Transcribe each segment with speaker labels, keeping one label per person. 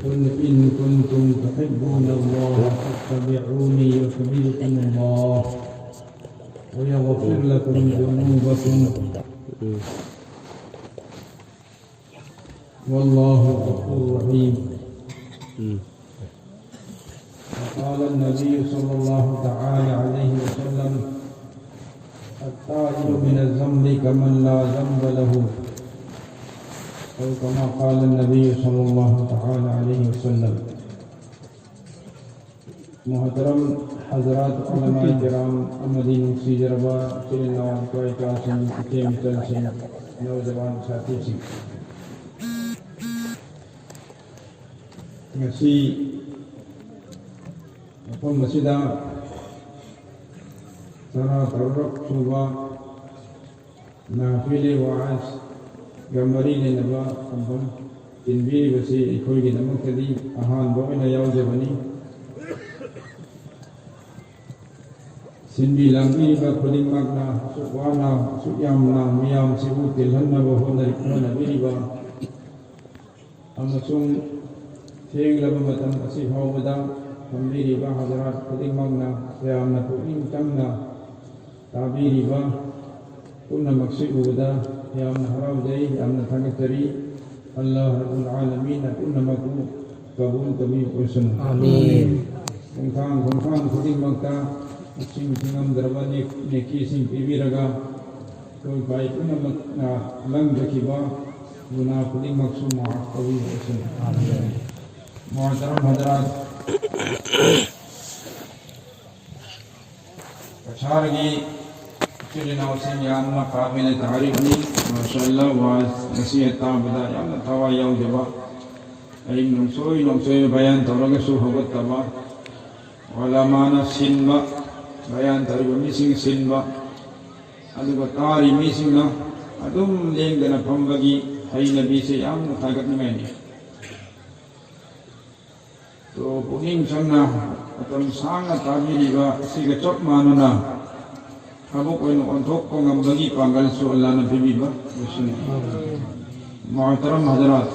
Speaker 1: قل إن كنتم تحبون الله فاتبعوني يحببكم الله ويغفر لكم ذنوبكم والله غفور رحيم. وقال النبي صلى الله تعالى عليه وسلم التائب من الذنب كمن لا ذنب له أو كما قال النبي صلى الله تعالى عليه وسلم. محترم حضرات علماء کرام احمدی نقصی جربا چلنوان کوئٹہ سے کیمٹل سے نوجوان ساتھی سے ngasi mafam masida tara tarrak suba nafile wa'as gambari ne naba ambam tinbi basi ikhoi gi namakadi ahan boina yaujabani sindi lambi ba khuling magna suwana suyamna miyam sibu tilhanna ba honari kona biriba amasung Sehing laba matam asih hawada Pembiri ba hadirat kuting magna Sayamna pu'ing tamna Tabiri ba Kunna maksud wada Yamna harawday Yamna thagatari Allah Rabbul Alamin Kunna maku Kabul tabi usun Amin Kungkang kuting magta Sing singam darabani Neki sing pibiraga Kul baik kunna magna Lang jakiba Guna kuting maksud ma'af tabi usun Amin. محترم حضرات اشارگی چلنا وسیم یامنا قابل تعریف نی ماشاءاللہ was نصیحت تابدا یامنا توا you جبا M نمسوی بیان تورگ سو حبت تبا علمانا سنبا بیان ترگ میسنگ سنبا ادو تاری میسنگ ادوم لینگ دنا پھمبگی ہے نبی سے یامنا طاقت نمینی تو puning sanna atam sanga tabiriba siga chok manuna habuk oino ontok ko ngambagi panggal su Allah na bibiba muhtaram hadirat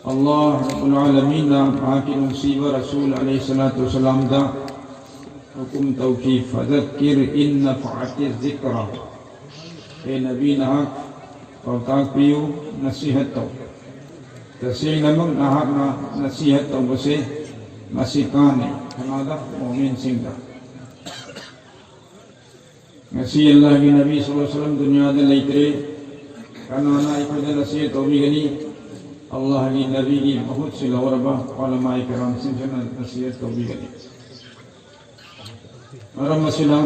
Speaker 1: Allah Rabbul Alamin na hakim siba Rasul alaihi salatu wasalam da hukum tawqif fadhakkir in nafa'ati dhikra e nabi na hak pautak piyu nasihat taw Tasing namang nahak na nasihat tau bose masikane kanada mu'min singda ngasi Allah ki Nabi sallallahu alaihi wasallam dunia de laitre kanana ipada nasihat tau bigani Allah ki Nabi ki bahut si lawraba ulama kiram sinjana nasihat tau bigani maram masila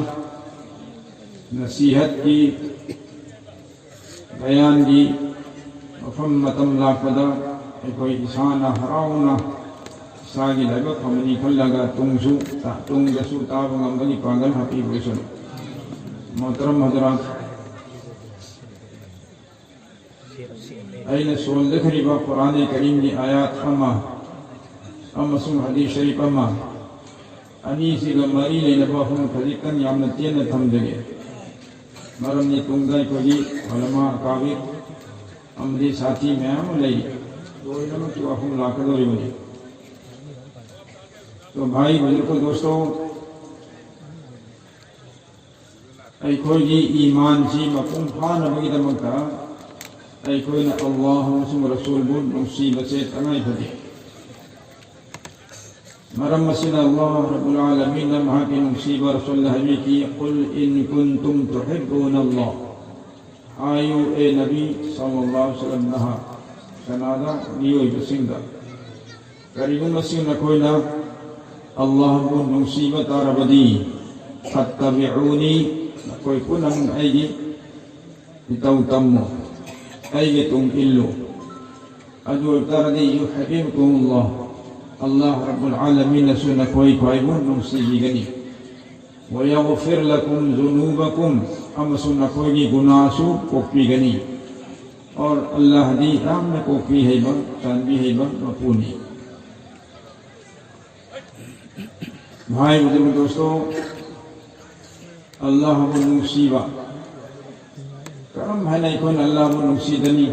Speaker 1: nasihat ki bayan ki mafhammatam lafada کوئی انسان ہراؤنا Sagi لگا کمنی کھل لگا تنگسو تنگسو تاب غمبنی پاگل حقیب رسول محترم حضرات این سول دکھری با قرآن کریم کی آیات اما سن حدیث شریف اما انیسی گماری لینبا ہم خلیقن یامنتین تھم دگے مرمی تنگائی کو جی علماء کابر امدی ساتھی میں ہم لئی تو بھائی بزرگوں دوستوں ای کوئی جی ایمان جی مفہوم خان بگی دمکتا ای کوئی نا اللہ رسول بود مصیبت سے تنائی بھدی مرم مسئلہ اللہ رب العالمین نمہا کی مصیبہ رسول اللہ حبی کی قل ان کنتم تحبون اللہ آئیو اے نبی صلی اللہ علیہ وسلم نہا kanada niyoy basinga karigun masing nakoyna Allah bun musibat arabadi fattabi'uni nakoy kunang aygi itaw tammo aygi tung illo adul taradi yuhibbukum Allah Rabbul Alamin nasu nakoy bun musibi gani wa yaghfir lakum dhunubakum amasu nakoy gunasu kopi gani اور اللہ دی رام میں کوفی ہے بن چاندی ہے بن مفونی بھائی بزرگ دوستو اللہ منصیبہ کرم ہے نہیں کون اللہ منصیدنی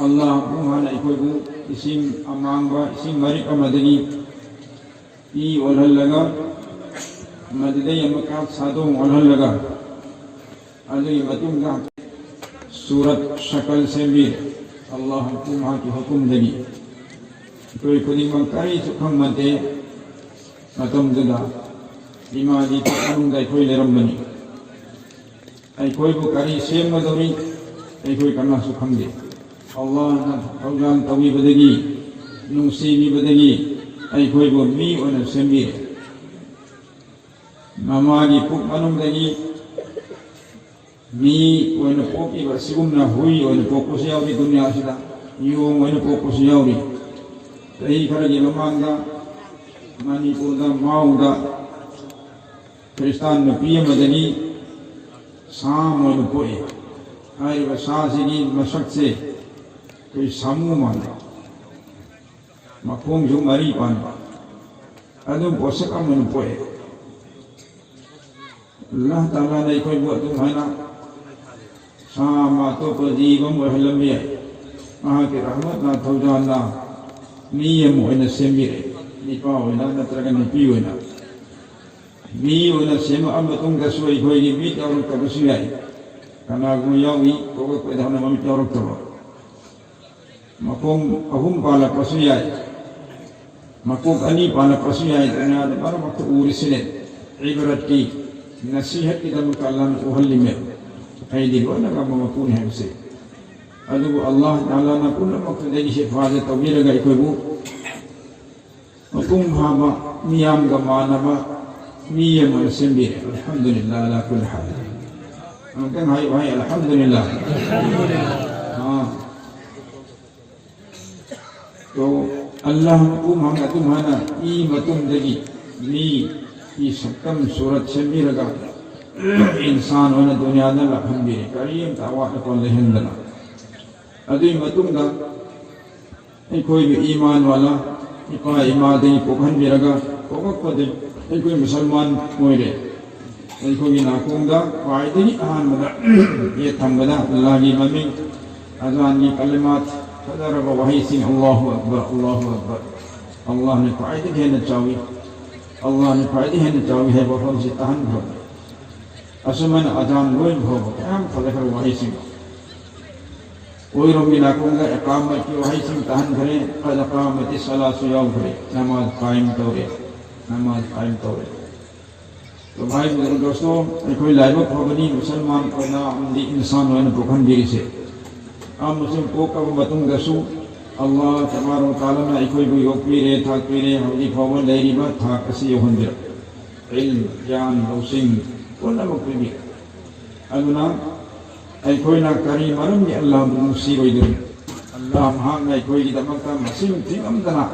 Speaker 1: اللہ ہے نہیں کوئی ising amangba ising marik amadagi I olhallaga madidai amaka sadong olhallaga adui matungga surat shakal sembir Allah hukum haki hukum dagi koi kuding mangkari sukham mate matam daga imaji takanung dai koi leram bani ai koi bu kari sem madori ai koi karna sukham de Allah na haujan tawi badagi nungsi mi badagi ai koi bu mi ona sembir mamagi puk manung dagi mi ona pok iba sigumna hui ona pok siyauri dunia sida yung ona pok siyauri tahi karagi mamanga Manipurda Mauda Kristan Nupiya Madani Sam on Poe Hai Vasasigi Masakse Koi Samu Manda Makong Jumari Pan Adum Posaka on Poe Allah Ta'ala Nai Koi Buat Tumhana Sama Topa Jivam Wahalamiyah Mahaki Rahmat Na Tawjana Niyam Wena Semire Nipa wena natraga nipi wena mi wena sema amatung gaswai koi ni mi tauruk kabusiyai kana guyawi koko koi dahana mami tauruk tawa makong ahum pala pasuyai makong ani pala pasuyai tanya para waktu urisinet ibarat ki nasihat kita mukallam uhallimer ay di wala ka mamakun hemse adugu Allah Ta'ala na kuna makudagi sifaza tawira ga ikoy bu Hukum hama miyam gamanama miyam al-sembir alhamdulillah ala kulli hal mungkin hai alhamdulillah to Allah hukum hama tumhana I matum dagi mi I sakam surat sembir ga insan wana dunia na alhamdulillah karim tawa kon lehendana adu matum ga koi bi iman wala Ipa imadai pokhan biraga pokok pade koi musalman moire koi ginakungda waidani ahan mada ye thambada Allah gi maming azan gi kalimat sadara wa wahi sing Allahu akbar Allah ne faidi hena chawi Allah ne faidi hena chawi hai bahon si tahan bho asuman azan loin bho am sadara wahi sing Oirom ginakungga iqamat ki wahi sing tahan kare qad qamati salatu yaum kare namaz qaim tawre to bhai buzurg dosto koi laiba phobani musalman koina amdi insan hoina pokhan diri se am muslim ko ka batung gasu Allah tabaraka taala na koi bu yokpire thakpire hamdi phobon leiri ba thak asi hondir ilm gyan losing kona mukmi aduna ay koi na kari maram ni Allah musi waidun Allah mahang ay koi kita makta masim tingam dana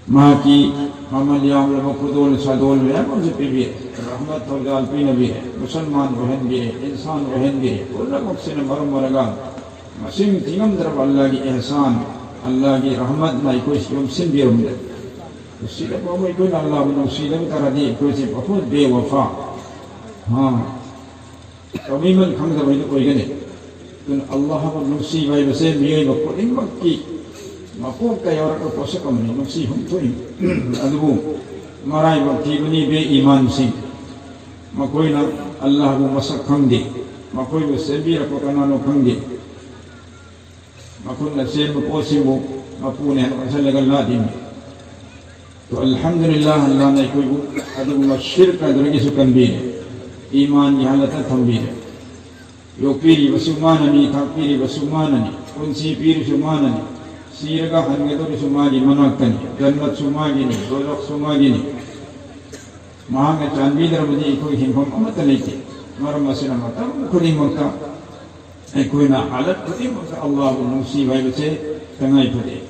Speaker 1: maki mamaliyam lama kudol sadol ya kon se pibi rahmat tawjal pi nabi musalman rohen bi insan rohen bi kulla maksina maram maraga masim tingam dara Allah ki ihsan Allah ki rahmat na koi sim sim bi rumde sila pa mo koi Allah musi lam karadi koi se bahut be wafa ha Kamiman khamda bayi koi gane, tun Allah hamad nungsi bayi base miyai bakko ing bakki, makuk kaya orang keposak kami nungsi humtoi, adubu marai bakti bani be iman sing, makoi na Allah bu masak khangdi, makoi bu sebira pakana no khangdi, makoi na sebu posibu, mapune asal legal nadim. To alhamdulillah Allah na koi bu adubu masyirka duragi sukan bi. Iman ni halata thambire yo piri basumanani thapiri basumanani kunsi piri sumanani siraga hangedo sumagi manakani jannat sumagini dozakh sumagini mahanga chanbidar budi koi himham amataliti maramasina mata khudi makka ai koi na halat khudi makka Allah nusi vai bache tangai phade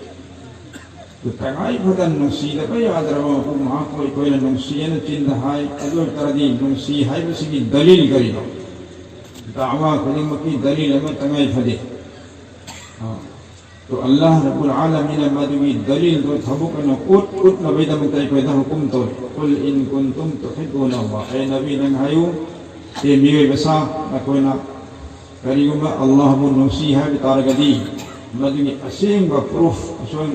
Speaker 1: to tangai phadan nusi da bai adrama ko ma koi na nusi na chinda hai adu taradi nusi hai bisi dalil kari no da'wa khudi makki dalil ma tangai phade تو اللہ رب العالمین مدوی دلیل دو تھبکنا اوت نبی دمتائی پیدا حکم تو قل ان کنتم تحبون اللہ اے نبی ننگھائیو اے میوے بسا نکوینا کریوما اللہ بن نوسی ہے بتارگدی مدنی اسینگ با پروف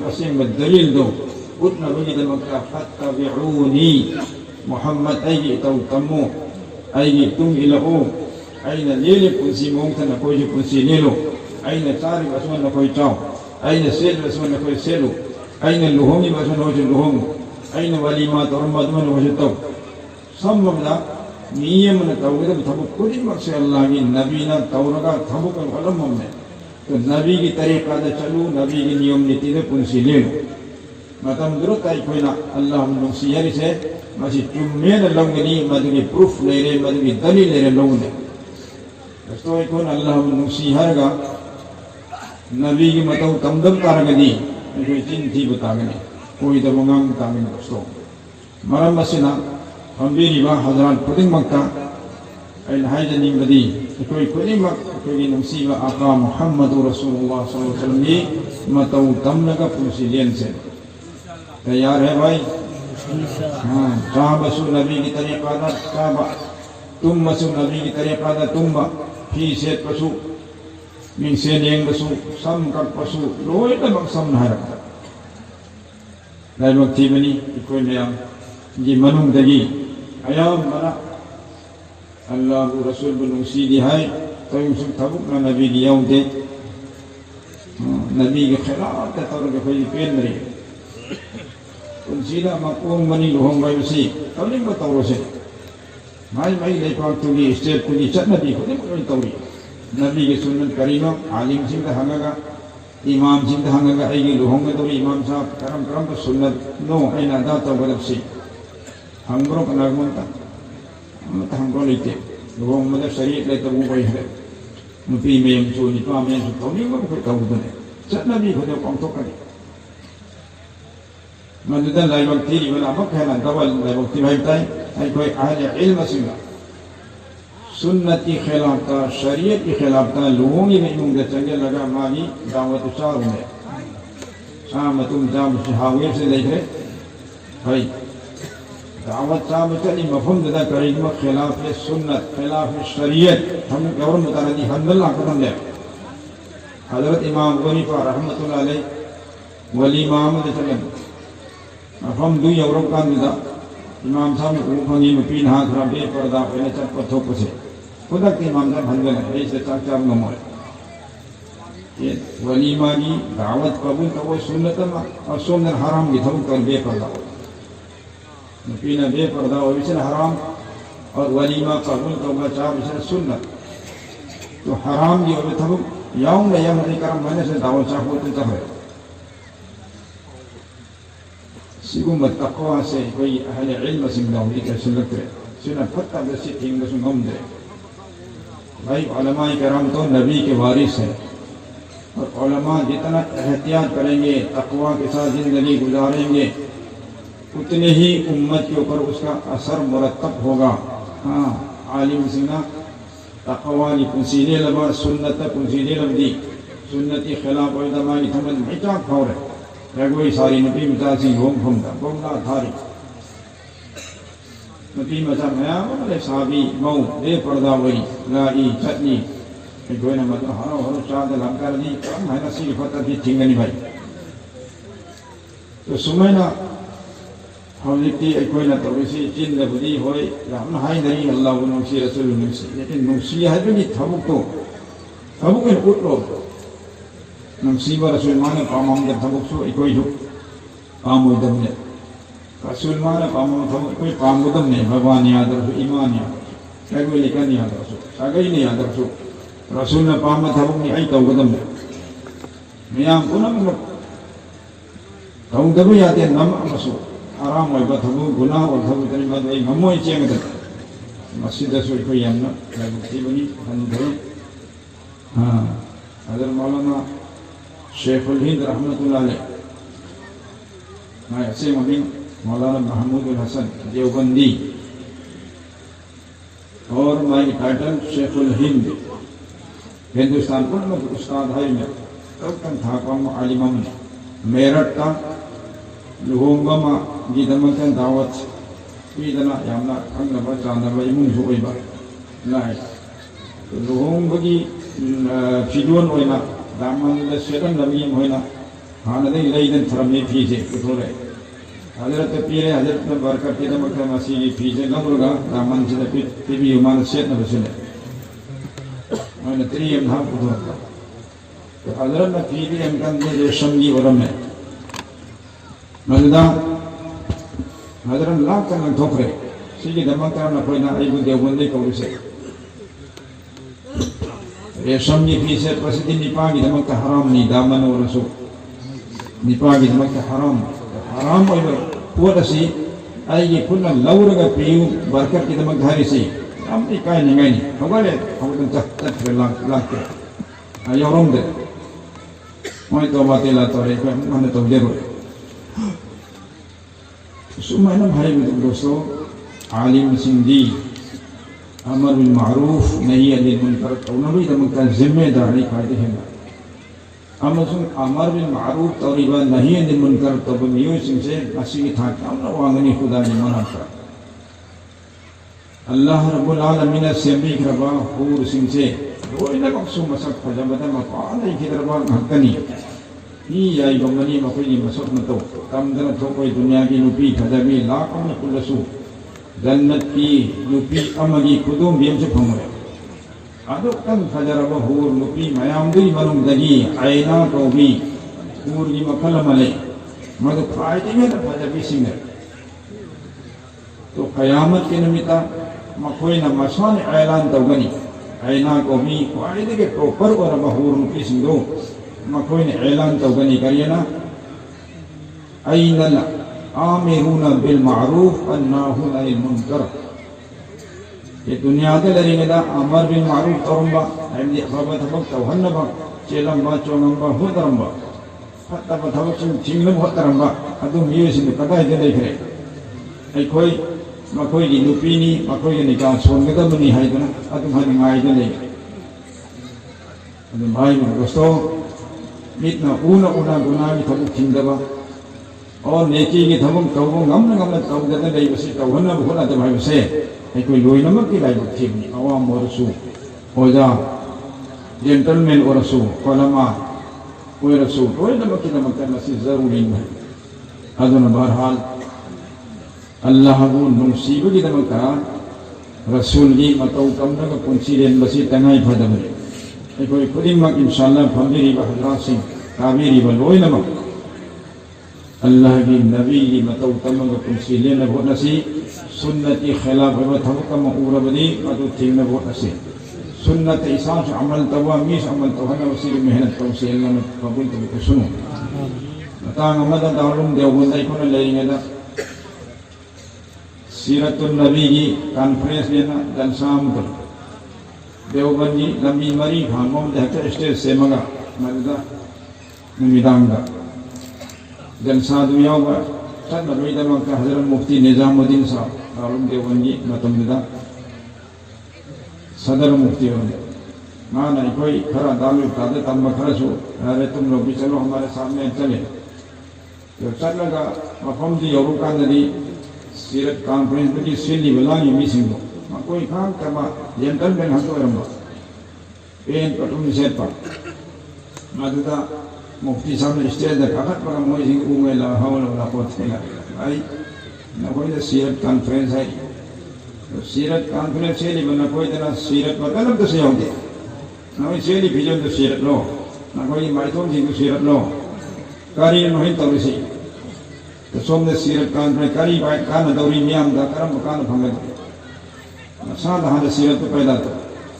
Speaker 1: اسینگ با دلیل دو اتنا بگی دمکتا فتبعونی محمد ایگی تو تمو ایگی تم الہو این لیلی کنسی مونگتا نکوی کنسی لیلو این تاری بسمان نکوی چاو این سیل بسمان نکوی سیلو این لہونی بسمان نکوی لہونگ این ولیمات ورمات من نکوی تو سب مبدا نیم نے توغیدہ تھبو کلی مقصد اللہ کی نبی نا تورگا تھبو کن علم میں تو نبی کی طریقہ دا چلو نبی کی نیوم نیتی دے پنسی لے لو مطمئن درست آئی کوئی نا اللہ منسی یری سے مسی چمین لونگنی مدنی پروف لے رہے مدنی دلیل لے رہے لوگ نے اس تو ایک کون اللہ منسی ہر گا نبی کی مطمئن تمدم کارگا دی کوئی چین تھی بتا گنے کوئی دمگام بتا گنے دوستو مرم مسنا ہم بھی ربا حضرات پتنگ مکتا این حیجہ نیم بدی کوئی کلی مکت کوئی نمسیب آقا محمد رسول اللہ صلی اللہ علیہ وسلم کی متو تم لگا پوسی لین سے تیار ہے بھائی چاہ بسو نبی کی طریقہ دا چاہ تم بسو نبی کی طریقہ دا تم با پھی سیت بسو من سینین بسو سم کٹ بسو لوئی تبک سم نہ رکھتا لائے وقتی بنی کوئی نیا جی منوں دگی ایام منا اللہ رسول بنوسی دہائی تو یوسف تبکنا نبی دیاؤں دے نبی کے خلاف تطور کے خیلی پین رہے ان سیدھا مقوم بنی لہوں گا یوسی تولیم بطورو سے مائی لے پاک تولی اسٹیٹ تولی چت نبی خودی مقوم تولی نبی کے سنت کریمہ عالم سنگھ ہنگا گا امام سنگھ ہنگا گا ایگی لہوں گا تولی امام صاحب کرم پر سنت نو این ادا تو غلب سی ہنگروں کا نگمون تا مت ہنگروں لیتے لوگوں مدد شریعت لیتا وہ کوئی ہے نپی میں سو نپا میں سو تولیم کو کوئی کہو دنے چت نبی خودی قوم تو کرے مددن لائے وقتی لیونا مک ہے نا دول لائے وقتی بھائی بتائیں ہے کوئی اہل علم سنگا سنت کی خلاف تا شریعت کی خلاف تا لوگوں کی میں چنگے لگا مانی دعوت چار ہونے شام تم جام شہاویر سے دیکھ رہے بھائی دعوت چاہ بچلی مفہوم دادا کریم خلاف سنت خلاف شریعت ہم گورن متعلقی حمد اللہ قدم لے حضرت امام غنیفہ رحمت اللہ علیہ ولی محمد چلن مفہوم دوی اورم کان دادا امام صاحب کو پھنگی میں پین ہاتھ رہا بے پردہ پہلے چپ پر تھوپ سے خدا کہ امام صاحب حنگل ہے ایسے چاک چاک نموئے ولیمہ کی دعوت قبول کا وہ سنت اور سنت حرام کی تھوک کر بے پردہ ہو پینا بے پردہ ہو اسے حرام اور ولیمہ قبول کا وہ چاہ اسے سنت تو حرام کی ہوئے تھوک یاؤں نہ یاؤں نہیں کرم میں نے سے دعوت چاہ ہوتے تب ہے سیگو متقوہ سے کوئی اہل علم سنگا ہوئی کیسے لگ رہے سنت فتح بسی تھینگ بسو غم دے بھائی علماء کرام تو نبی کے وارث ہیں اور علماء جتنا احتیاط کریں گے تقوی کے ساتھ زندگی گزاریں گے اتنے ہی امت کے اوپر اس کا اثر مرتب ہوگا ہاں عالم سنگا تقوی کنسیلے لبا سنت کنسیلے لب دی سنتی خلاف و دماغی تھمد محچاک کھو رہے رگوئی ساری نبی متاسی گھوم گھومتا گھومنا تھاری نبی مطا میا بولے صحابی مو بے پردہ وئی لائی چٹنی گوئی نمت ہرو ہرو چاہ دل ہم کر دی کم ہے نسی فتح کی تھنگنی بھائی تو سمینا ہم لکھتی کوئی نہ تو اسی چند بدی ہوئے ہم ہائی نہیں اللہ و نوسی رسول نوسی لیکن نوسی ہے بھی تھبک تو تھبک ان اٹھ لو نمسیبہ رسول مانے پام ہم جب تھبک سو کوئی جو پام ہوئی دم نے رسول مانے پام ہم تھبک کوئی پام ہو دم نے بھگوان یاد رسو ایمان یاد رسو کوئی لکھا نہیں یاد رسو ساگئی نہیں یاد رسو رسول نے پام تھبک نہیں آئی تو دم نے میام کو نہ مطلب تھبک دبی آتے ہیں نم رسو حرام ہوئی با تھبک گناہ اور تھبک تنی بات وہی مموئی چیئے گا مسجد رسول کوئی یمنا لگتی بنی ہندھر ہاں حضر مولانا شیخ الہند رحمت اللہ علیہ ایسے مبین مولانا محمود الحسن دیوبندی اور مائی ٹائٹل شیخ الہند ہندوستان کو نمک استاد ہے میں تب کن تھا کام عالمہ میں میرٹ کا لہونگا ما جیدمکن دعوت پیدنا یامنا کنگا با چاندر با یمون سوئی با لائے لہونگا کی فیدون وینا دامن سیرم نبی ہونا ہاندی لیدن تھرمی فیسے کتھورے حضرت پیر حضرت برکت کی دمکہ مسیحی فیسے لمرگا دامن سے تبی امان سیت نبسلے میں نے تری امدھا کتھورتا تو حضرت فیدی امکان دے ریشم کی ورم ہے مجدہ حضرت لاکھ کرنا ٹھوکرے سیدھی دمکہ نکوئی نا ایبو دیوبندی کوئی سے ریشم کی فیسے پسیدی نپا کی دمکہ حرام نہیں دامن و رسول نپا کی دمکہ حرام حرام ہوئی پوٹ سی آئی کھلنا لورگا پیو برکت کی دمکہ دھاری سی ہم اکائی نگائی نہیں ہوگا لے ہم تک پھر لاکھ کر آئی اورم دے موئی توبہ تیلا توڑے کوئی ہمیں تو دیر ہوئے سمعنا بھائی میں دوستو عالم سندھی امر بالمعروف نہی عن المنکر انہوں نے دمکہ ذمہ داری قائدے ہیں امر بالمعروف توریبا نہی عن المنکر تو بنیو سنگ سے مسیح تھا کہ ہم نے وانگنی خدا نے منع کر اللہ رب العالمین سیمی کربا خور سنگ سے روئی نہ مقصوم مسک فجبتا مقالی کی دربا حقنی ہی آئی بمنی مقلی مسک نتو کم دن تو کوئی دنیا کی نپی خجبی لاکم کلسو جنت کی نپی امگی خدوم بیم سے پھنگوئے ادو کن فجر بہور نپی میامدی منم دگی عینا کو بھی خور کی مکل ملے مدو فائدی میں فجبی سنگر تو قیامت کے نمیتا مکوئی نمسان اعلان توگنی عینا کو بھی فائدی کے پروپر اور بہور نپی سنگو مکوئی اعلان توگنی کرینا این آمرون بالمعروف الناہون عن المنکر یہ دنیا دے لریں گے دا امر بالمعروف ترمبا احمدی اخبابت حبک توہنبا چیلمبا چونمبا ہو ترمبا حتی بتحبک چنگلم ہو ترمبا ادو میوے سے قطعی دے دیکھ رہے ای کوئی مکوئی کی نپینی مکوئی کی نکاح سونگے دا بنی ہائی دنا ادو مہنی مائی دے لے ادو بھائی میں دوستو اتنا اونا گناہ کی تھبک چنگدبا اور نیکی کی تھبک توبوں غمنا توب دیتے لئی بسی توہنہ بھولا دے بھائی بسے کوئی لوئی نمک کی لائی بکھی بنی عوام و رسول خوزا جنٹلمن و رسول علماء کوئی رسول کوئی نمک کی نمک کرنا سی ضروری نہیں حضرن بہرحال اللہ کو نمسیب کی نمک کرا رسول کی مطاو کمنا کا کنسی دین بسی تنائی پھدا بھرے کوئی خودی مک انشاءاللہ پھمیری بحضرات سنگ کابیری بلوئی نمک اللہ کی نبی کی مطاو کمنا کا کنسی دین بہت نسی سنتی خلاف وقت حکم مقورہ بدی مدو تھیگنا بہت اسے سنت عیساس عمل توا میس عمل توہنا وسیل محنت توسی اللہ نے قبول کو سنو مطاق امدہ دارم دیوبندہ کن لئیں گے دا سیرت النبی کی کانفرنس لینا جلسام کر دیوبندی لمبی مری خانموں دہتا اسٹیج سے مگا مددہ نمیدان دا جلسہ دنیا ہوگا سر نبی دماغ کا حضرت مفتی نظام الدین صاحب دارم دیوبندی متمدہ صدر مفتی ہونے مانا کوئی کھرا دالو قادر تم بکھرس ہو ارے تم لوگ بھی چلو ہمارے سامنے چلے تو چل لگا مفہوم دی یوروکا ندی سیرت کانفرنس بکی سیلی بلانی میسنگ ہو ما کوئی کام کرما جنٹل بین ہنٹو رمبا پین پٹونی سیٹ پا مددہ مفتی صاحب نے اسٹیج دے کھاکت پرا موئی سنگ اوگے لا حول ولا قوت الا باللہ آئی نہ کوئی دے سیرت کانفرنس ہے سیرت کانفرنس سیلی بنا کوئی دے سیرت مطلب تو سیاؤں دے نہ کوئی سیلی بھیجن تو سیرت لو نہ کوئی مائتون جن تو سیرت لو کاری نوہین تو سی تو سوم دے سیرت کانفرنس کاری بائٹ کانا دوری میام دا کرم مکانا پھنگت نسان دہاں دے سیرت تو پیدا تو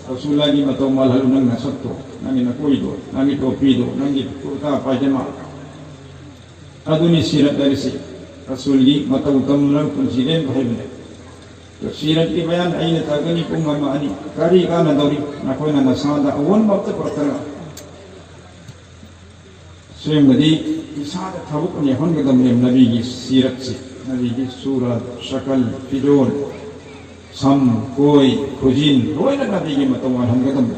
Speaker 1: رسول اللہ کی مطلب مالحل ننگ نسک تو ننگی نکوئی دو ننگی ٹوپی دو ننگی کرتا پاجمہ ادونی سیرت داری سی رسول کی مطلب کملن کنسیدین بھائی بنے تو سیرت کی بیان این تاگنی کنگا معنی کاری کانا دوری نکوئی نسان دا اول مبت پرتنا سویم ندی اساد تھبک نیہن گدم نیم نبی کی سیرت سے نبی کی صورت شکل فجول سم کوئی خجین روئی نبی کی متوان ہم گدم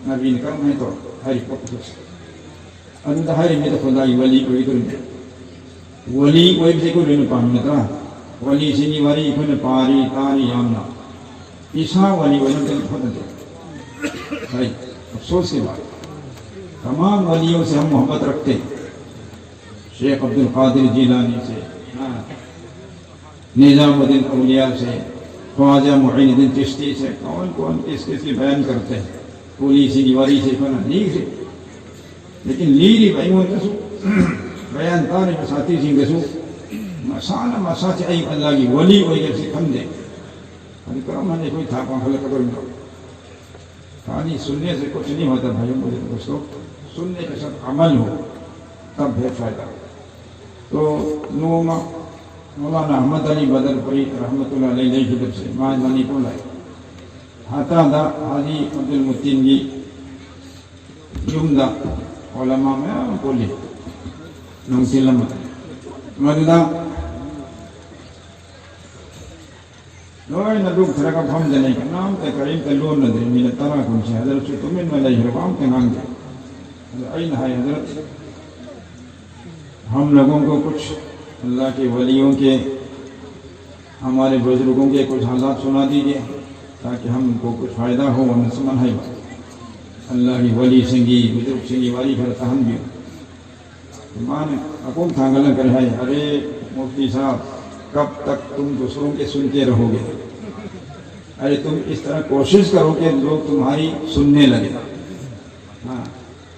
Speaker 1: نبی نکرم ہے تو ہری پکتوس اندہ ہری میں تو خدای ولی کوئی کرنے ولی کوئی بھی کوئی رہنے پاہمتا ولی سنی وری کھنے پاری تاری یامنا عیسیٰ ولی ولی دل خود دے بھائی افسوس کے بات تمام ولیوں سے ہم محبت رکھتے ہیں، شیخ عبد القادر جیلانی سے، نظام الدین اولیاء سے، خواجہ معین الدین چشتی سے، کون کس کی بیان کرتے ہیں، پولیسی دیواری سے کون لیگ سے، لیکن لیری بھائیوں کسو بیان تارے ساتھی سنگھ کسو مسانا مساچ ای اللہ کی ولی ہوئی جب سے کھم دے ابھی کرم ہنے کوئی تھا پاں خلق کریں گا کہانی سننے سے کچھ نہیں ہوتا بھائیوں مجھے دوستو، سننے کے ساتھ عمل ہو تب ہے فائدہ۔ تو نوما مولانا احمد علی بدر پری رحمت اللہ علیہ کی طرف سے ماج منی کو لائے ہاتا دا حاجی عبد المتین جی جمدہ علماء میں بولی نمسی لمت مددہ نوائے ندوک تھرکا بھم جنے کا نام تے کریم تے لون ندرے من تراکم سے حضرت تمین علیہ ربام تے نام دے این ہے حضرت ہم لوگوں کو کچھ اللہ کے ولیوں کے ہمارے بزرگوں کے کچھ حالات سنا دیجئے تاکہ ہم کو کچھ فائدہ ہو اور نسمن ہے اللہ کی ولی سنگی بزرگ سنگی والی پھر تہم بھی مان اکوم تھانگلن کر ہے ارے مفتی صاحب کب تک تم دوسروں کے سنتے رہو گے، ارے تم اس طرح کوشش کرو کہ لوگ تمہاری سننے لگے۔ ہاں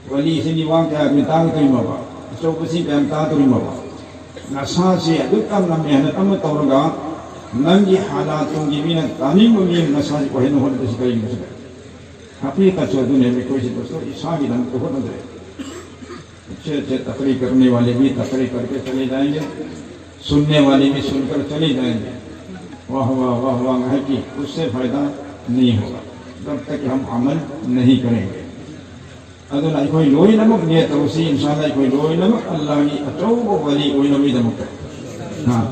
Speaker 1: ولی سنگی وہاں کیا متاگ تو ہی مبا چوکسی پہ امتا تو ہی مبا نسا سے ادھکم نہ محنت ام تورگا ننگی حالاتوں کی مینت تعلیم و مین نسا سے کوئی نہوڑ دسی کری مسئلہ حقیقت سے دنیا میں کوئی سی دوستو عیسیٰ کی دن تو ہو نہ دے اچھے تقریر کرنے والے بھی تقریر کر کے چلے جائیں گے، سننے والے بھی سن کر چلے جائیں گے، واہ واہ واہ واہ ہے کہ اس سے فائدہ نہیں ہوگا جب تک ہم عمل نہیں کریں گے۔ اگر کوئی لوئی نمک نیت اسی انشاءاللہ کوئی لوئی نمک اللہ کی اچھو ولی کوئی نمی نمک ہے۔ ہاں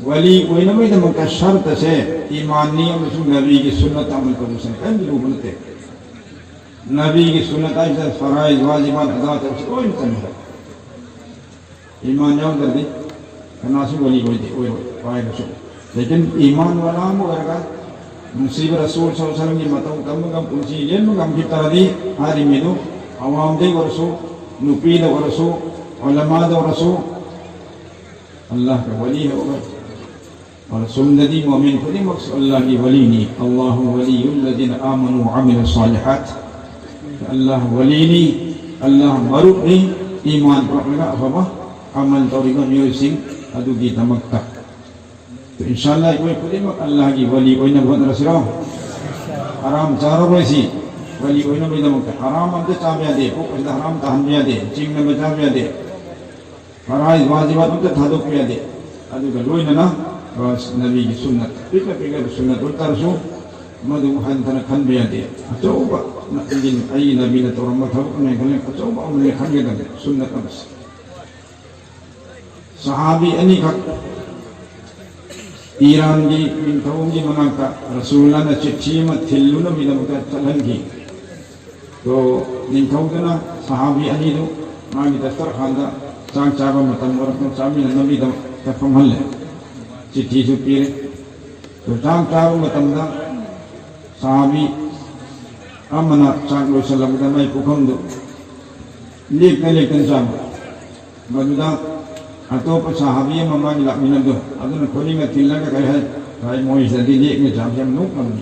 Speaker 1: ولی کوئی نمی نمک کا شرط سے ایمانی اور رسول نبی کی سنت عمل کو مسئلہ کہیں لوگ بنتے نبی کی سنت آئی سے فرائض واجبات ادا کر سے کوئی مطلب ہے ایمان جاؤں کر دی ناصر ولی کوئی دی کوئی پائے رسول، لیکن ایمان والا ہم اگر نصیب رسول صلی اللہ علیہ وسلم کی مطلب کم کم پنچی لین کم کی تردی ہاری میدو عوام دے ورسو نپید ورسو علماء دے ورسو اللہ کا ولی ہے اور سنددی مومن خودی مقصد اللہ کی ولی نہیں، اللہ ولی الذین آمنوا وعملوا الصالحات، اللہ ولی نہیں، اللہ مرد نہیں، ایمان پر لگا افبا عمل توریگا میوی سنگھ ادو کی دمکتا تو انشاءاللہ کوئی خودی مقصد اللہ کی ولی کوئی نہ بہت رس رہا حرام چاروں ایسی ولی کوئی نہ بھی دمکتا حرام ہم دے چاہمیا دے اوپر حرام تحمیا دے چنگ میں بچاویا دے فرائض واجبات ہم دے تھادو کیا دے ادو کا لوئی نہ بس نبی کی سنت پیکر سنت بلتا رسو مدو حد تنہ کھن بیا دے اچھوبا نقلین ای نبی نتورمت حق میں گلیں اچھوبا انہیں کھن گیا دے سنت بس صحابی انی کھک ایران کی منتھوں کی مناکا رسول اللہ نے چچی میں تھلو نہ میدمکا چلن کی تو منتھوں کنا صحابی انی دو مانگی دستر خاندہ چاک چاکا متن ورکن چامی نبی دم تفہم حل ہے چٹھی سے پیرے تو چاک چاکا متن دا صحابی امنا چاک لو سلام دا میں پکھم دو لیکن چاک بدو atau sahabiya memang ilak minat tu, atau nak kali ngat tilang ke kaya kaya mau jadi dia ni jam nuk kami,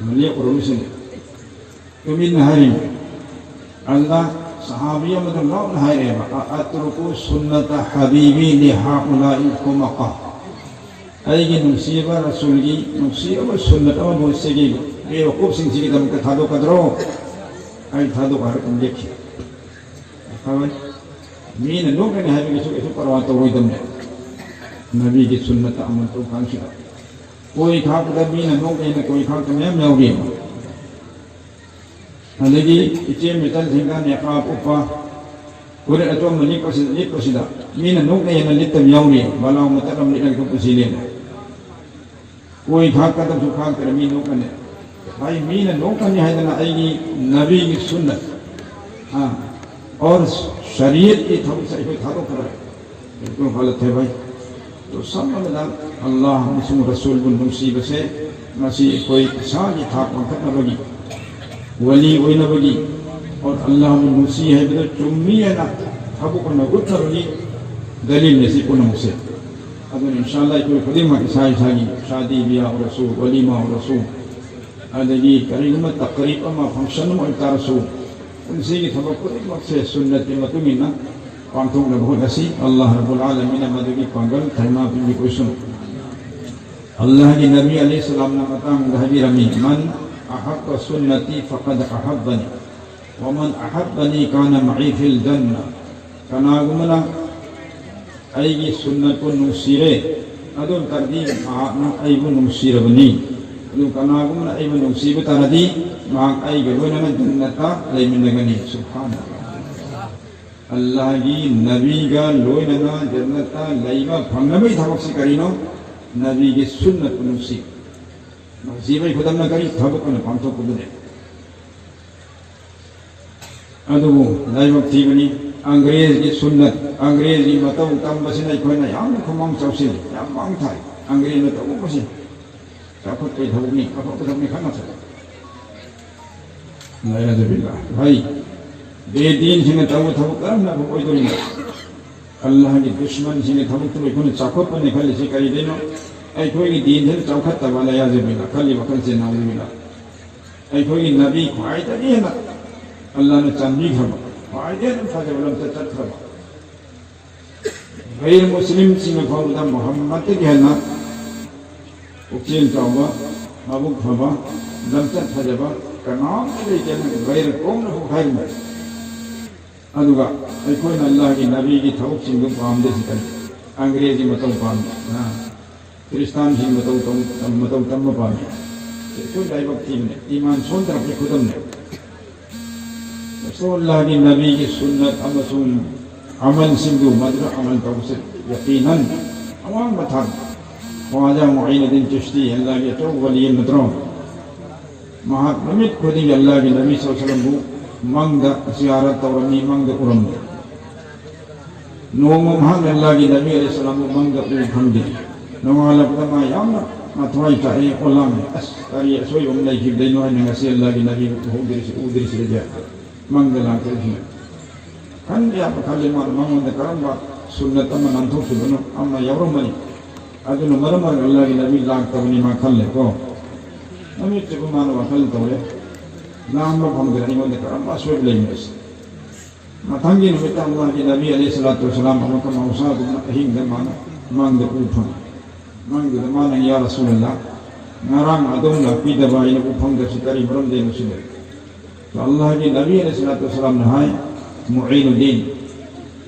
Speaker 1: melihat urusan ni. Kemudian hari Allah sahabiya macam lawan hari apa? Atruku sunnata habibi lihaulai kumaqah. Ayat nusibah Rasulullah nusibah sunnat awal mursigi. Dia wakuf sing sigi dalam kethado kadro, ayat thado kahar kumjeki. Kawan. مین لوگ نے ہے کہ پرواہ تو ہوئی دم ہے نبی کی سنت عمل تو کھانسی کا کوئی کھاک دا مین لوگ نے کوئی کھاک میں ہوگی لگی اچھے متل سنگا نقاب اپا پورے اتو منی پسیدہ مین لوگ نے لیتا میوری بلاو مترم لکھا کو پسیلے کوئی کھاک کا تم کھاک کر مین لوگ نے بھائی مین لوگ نے ہے نا نبی کی سنت ہاں اور شریعت کی تھوڑی صحیح تھارو کر رہے ہیں بالکل غلط ہے بھائی تو سب مدد اللہ مسلم رسول بن نصیب سے مسیح کوئی ساگی تھا پانکت نہ بگی ولی کوئی نہ بگی اور اللہ نسی ہے بدر چمی ہے نا تھبو کو نگت رلی دلیل نسی کو نمسے ادن انشاءاللہ کوئی قدیمہ کسائی ساگی شادی بیاہ رسول ولیمہ رسول ادگی کریمہ تقریبا ما فنکشن مہتا رسول ان سے کی تھبو قدیمہ سے سنت متومینا پانتوں لگو نسی اللہ رب العالمین مدگی پانگل تھیما بھی کوئی سن اللہ کی نبی علیہ السلام نے مطام دہبی رمی من احب سنتی فقد احبنی ومن احبنی کان معی فی الجنہ کناغمنا ایگی سنت کو نوسیرے ادن تردیم آنا ایگو نوسیربنی ادن کناغمنا ایگو نوسیبتا ردی ماک ایگو لوننا جنتا لیمنگنی سبحان اللہ اللہ کی نبی کا لوننا جنتا لیمہ پھنگنبی تھبک سکرینو نبی کی سنت کو نوسیب نوسیبی خودم نکری تھبک نے پانتوں کو دنے ادو لائبک تھی بنی انگریز کی سنت انگریز کی مطلب تم بسینا کوئی نہ یام کو مانگ چاوسی یام مانگ تھا انگریز نے تو بسی چاکھت کوئی دھوک نہیں کھا کو نہیں کھانا چاہتا نعوذ باللہ بھائی بے دین سے تو تھو کرم نہ کوئی تو نہیں اللہ کی دشمن سے تھو تو کوئی چاکھت پر نکل سے کری دینا اے کوئی دین سے چاکھت والا یاذ باللہ کلی وقت سے نعوذ باللہ اے کوئی نبی قائد ہے نا اللہ نے چاندی کھبا فائدے نے فاجب علم سے چت کھبا غیر مسلم سنگھ فوردہ محمد کے نا اکچین چاہوا مبوک کھبا لمچت فجبا کنام لے کے غیر قوم نے خیر میں ادوگا ایکوین اللہ کی نبی کی تھوک سنگھ پامدے سے کری انگریزی مطلب پامدے کرستان سنگھ مطلب تم پامدے کوئی ڈائی وقت ایمان سون طرف خودم نے رسول اللہ کی نبی کی سنت امسون عمل سندو مدر عمل توسط یقیناً عوام بتھان خواجہ معین الدین چشتی اللہ کے چوک ولی مدروں مہات نمت خودی اللہ کی نبی صلی اللہ علیہ وسلم کو منگ دا زیارت ورمی منگ دا قرم دا نوم محمد اللہ کی نبی علیہ السلام کو منگ دا قرم دی نوم اللہ قدمہ یامنا مطوئی چاہے قلام ہے اس تاری سوئی املائی کی دینو ہے نگسی اللہ کی نبی کو ادری سے رجائے منگلا کے دھیئے کھن یا پکھالی مان محمد کرم با سنت اما ننتو سبنو اما یورو منی ادنو مرمر اللہ کی نبی لاغ تبنی ما کھل لے کو نمی چکو مانو کھل تولے نام با بھم گرانی مند کرم با سوئب لے میرس مطنگی نمیتا اللہ کی نبی علیہ السلام امکا موسیٰ دمنا اہیم دمانا مانگ دا اوپن مانگ دمانا یا رسول اللہ نارام ادوم لا پی دبائی نکو پھنگ دا ستاری برم دے نسلے تو اللہ کی نبی علیہ السلام نہائے معین الدین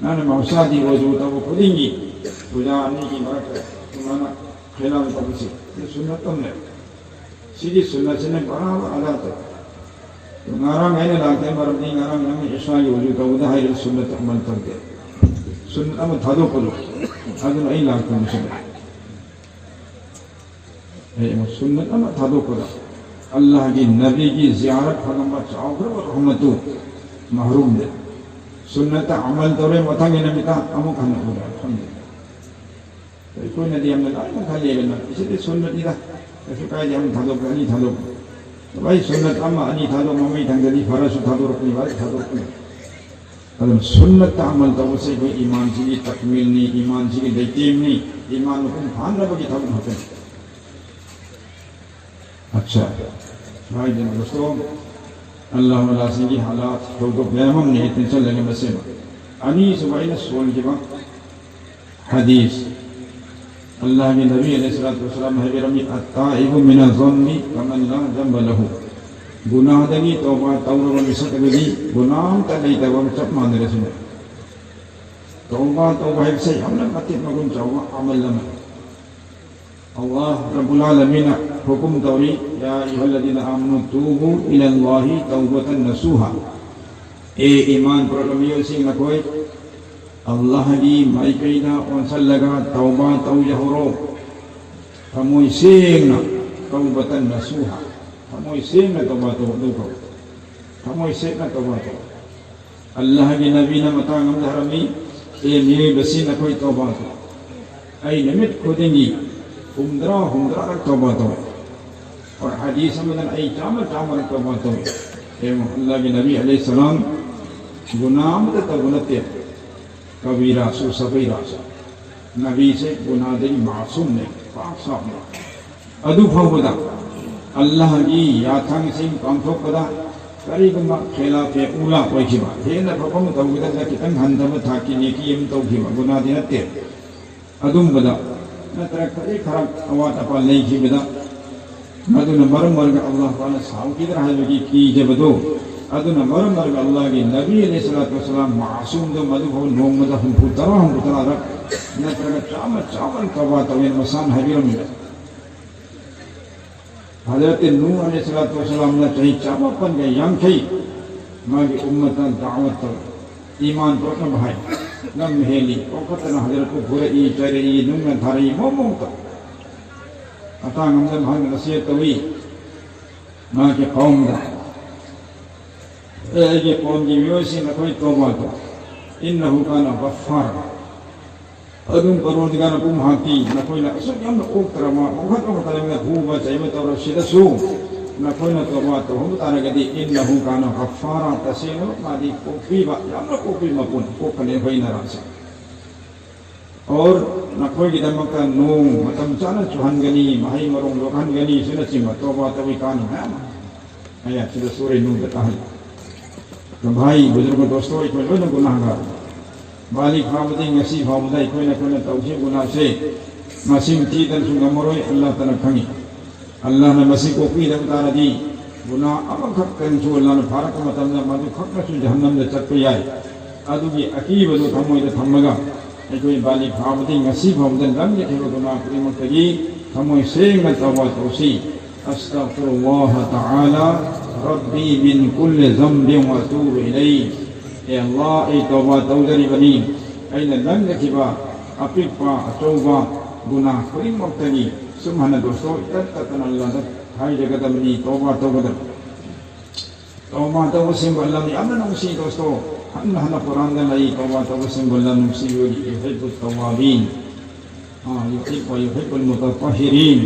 Speaker 1: نانا موسیٰ دی وجود وہ خودیں گی خدا آنے کی برکت تمہانا خلال تبسی یہ سنت تم نے سیدھی سنت سے نے برابر ادا تک تو نارا میں نے لاتے ہیں برابر نارا میں نے عشاء کی وجود وہ دہائی سنت عمل کر دے سنت عمل تھا دو کلو ادن ای لاتے ہیں سنت عمل تھا دو کلو اللہ کی نبی کی زیارت فرما چاہو اور رحمتو محروم دے سنت عمل دورے متنگی نمیتا امو کھانا ہو رہا ہے کوئی ندی ہم نے لائے مکھا لئے گنا اسی لئے سنت ہی دا ایسے کہا جی ہم تھا دو انی تھا دو تو بھائی سنت اما انی تھا دو ممی تھنگ دی فرس تھا دو رکھنی بھائی تھا دو رکھنی ادھم سنت عمل دا اسے کوئی ایمان سی تکمیل نہیں ایمان سی دیتیم نہیں ایمان مکن بھان ربا کی تھا دو ہوتے ہیں اچھا بھائی جن دوستوں اللہ علیہ وسلم کی حالات تو بیامم نہیں اتنے چل لگے بسے انیس وائن سول کی بات حدیث اللہ کے نبی علیہ السلام ہے برمی التائب من الظلم ومن لا ذنب له گناہ دنی توبہ تورو رمسط گلی گناہ تلی توبہ چپ ماندے رسول توبہ ایک سے ہم نے مطلب مگن چاہوا عمل لما اللہ رب العالمین حکم توری یا ایوہ الذین آمنوا توبوا الاللہ توبتا نسوہا اے ایمان پرکمیو سی نکوئی اللہ دی مائی قیدہ انسل لگا توبہ توجہرو ہموئی سیگنا توبتا نسوہا ہموئی سیگنا توبہ توبہ ہموئی سیگنا توبہ توبہ اللہ کی نبی نے مطاقم دھرمی اے میرے بسی نکوئی توبہ توبہ اے نمت کھودیں گی ہمدرہ توبہ توبہ اور حدیث میں ای چامل توبہ توبہ اللہ کے نبی علیہ السلام گناہ متبنتے کبیرہ سو صغیرہ سو نبی سے گناہ دل معصوم نے پاک صاحب نے ادو بھودا اللہ کی یاتھانگ سنگھ کانٹھو پدا کری گمبا خلاف اولا کوئی کھیما دین پھپم توگدا لکتن ہندم تھاکی نیکی یم تو کھیما گناہ دینا تیر ادوم بدا نترک کری خراب اوات اپا نہیں کی بدا ادونا مرم ورگ اللہ تعالی ساو کی در حضر کی جبدو ادونا مرم ورگ اللہ کی نبی علیہ السلام معصوم دو مدو بھو نوم مدہ ہم پھوترا رکھ نترک چامن کبات اوین مسان حبیرم ملے حضرت نوح علیہ السلام نے چاہی چاپا پن گئے یم کھئی ماگی امتا دعوت تو ایمان تو اپنا بھائی نم محیلی اوقتنا حضرت کو بھورے ای چرے ای نم دھارے ای موموں تا اتاں ہمدن بھانگ نصیحت ہوئی ماں کے قوم دا اے یہ قوم کی ویوسی نہ کوئی توبہ تو انہو کانا غفار ادوم پروردگار کم ہاتی نہ کوئی نہ اسے ہم اوک ترما اوکھت اوکھت میں خوب چاہیے میں تو رشید سو نہ کوئی نہ توبہ تو ہم بتا رہے کہ انہو کانا غفارا تسینو مادی کوپی با ہم کوپی مپون کوکنے ہوئی نرانسا اور نہ کوئی کی دمکا نو متم چانا چوہن گنی مہی مرون لوگن گنی سنچی میں توبہ توی کانو ہے آیا چلے سورہ نو بتا ہے تو بھائی بزرگ دوستو ایک میں گناہ گار بالغ فامدی نسی فامدائی کوئی نہ توجیہ گناہ سے مسیح تیدن سنگا مروئی اللہ تعالیٰ کھنگی اللہ نے مسیح کو پی دمتا ردی گناہ اما کھک کنسو اللہ نے فارق مطمئن مدو کھک نسو جہنم دے چک پی آئے ادو کی عقیب ادو تھموئی دے تھمگا کوئی بالغ فامدی نسی فامدن لم یکھے گناہ کری مرتگی تھموئی سینگ توبہ توسی استغفر اللہ تعالی ربی من کل ذنب واتوب الی اے اللہ اے توبہ توجری بنی این لن لکھبا اپیقا اتوبہ گناہ کریم مبتنی سبحانہ دوستو اتتتن اللہ دک ہائی جگہ دمنی توبہ توبہ سنگو اللہ نے امن نمسی دوستو ہنہ قرآن دن لئی توبہ توبہ سنگو اللہ نمسی ہوگی یحب التوابین یحب المتطہرین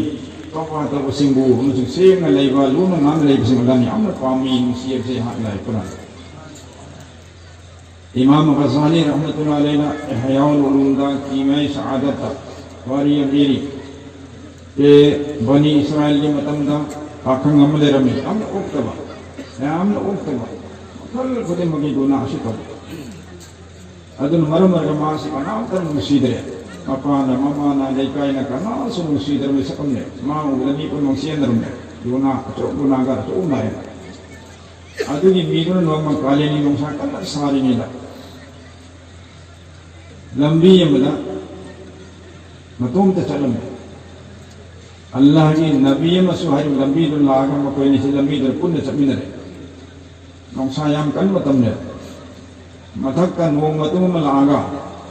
Speaker 1: توبہ توبہ سنگو نمسی سنگ لئی بالون نام لئی بسنگو اللہ نے امن قامی نمسی اب سے حق لئی قرآن امام غزالی رحمت اللہ علیہ احیاء العلوم کیمہ سعادت واری امیری کہ بنی اسرائیل کی متمدہ آکھنگ عمل رمی امن اکتبہ کل خود مگی گناہ شکر ادن مرم رما سے بنا اتر مسید رہے اپانا ممانا لیکائی نکانا سو مسید رمی سکم نے ماں اگلنی پر مقصید رمی گناہ گر تو امائے ادو کی میدن نوما کالینی نمسا کل ساری نیلا لمبی یمدہ مطوم تچلم اللہ کی نبی مسوحر لمبی دن لاغا مکوئی نیسی لمبی در کن چمین رہے نمسا یام کل مطم رہے مدھک کا نو مطم لاغا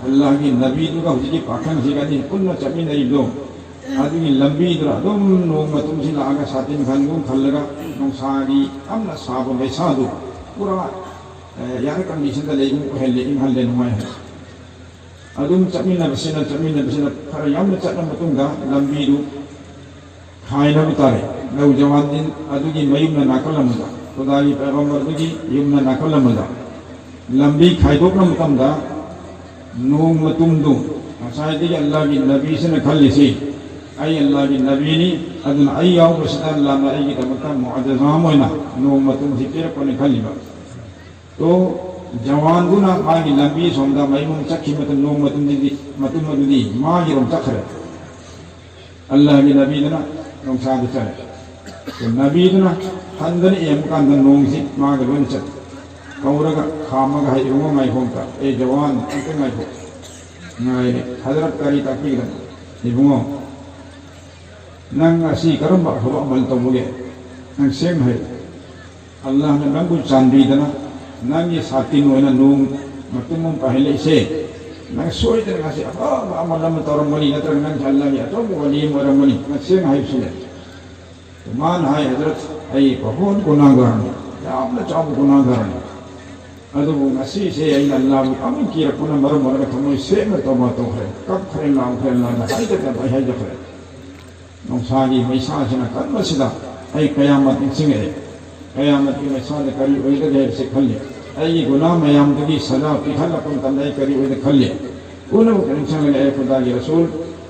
Speaker 1: اللہ کی نبی دن کا حجی پاکھن سی گا کن چمین رہی دو آدمی لمبی در ادم نو مطم سی لاغا ساتین کھنگون کھل لگا نمسا کی امن صاحب بیسا دو پورا یار کنڈیشن دا لیکن پہلے انہا لے نمائے ہیں ادم چمین بسینا پھر یام چٹنا مطمگا لمبی دو کھائنا بتارے نو جوان دن ادو کی میمنا ناکل مزا خدا کی پیغمبر دو کی یمنا ناکل مزا لمبی کھائی دوکنا مطمگا نو مطم دو مسائد دی اللہ کی نبی سے نکھل لیسی ای اللہ کی نبی نی ادن ای آو بسیدان اللہ نا ای کی تمکا معجزام ہوئینا نو مطم سی پیر کو نکھل لیبا تو جوان گنا ماگی لمبی سومدہ میمون چکی مطم نو مطم دی ماگی رم چکھ رہے اللہ کی نبی دنا نوم سادھ چلے تو نبی دنا حندن ایمکان دن نوم سی ماگی رن چل کورگا خامگا ہے رمو مائی ہونتا اے جوان انتے مائی ہو حضرت کاری تاکی دن ایبونگو ننگ اسی کرم با حبا عمل تو مگے ننگ سیم ہے اللہ نے ننگو چاندی دنا ننگ یہ ساتھی نوینا نوم مطمم پہلے سے ننگ سوئی دن کسی عمل لم تورم ولی نتر ننگ اللہ کی اتوب ولیم ورم ولی ننگ سیم ہے سلے تو مان ہے حضرت ای بہت گناہ گرانی یا اپنا چاپ گناہ گرانی ادو نسی سے این اللہ میں امن کی رکھونا مرم ورم تمہیں سیم توبہ تو ہے کب کھرے اللہ نے ہائی تک بھائی ہے جفرے نمساگی میسان سنا کرم سدا ای قیامت انسنگ ہے قیامت کی مسائل کری ہوئی دیر سے کھلے ای گناہ میام کی سزا پکھل اپن تندائی کری ہوئی کھلے انہوں نے انسان لگا اے خدا کی رسول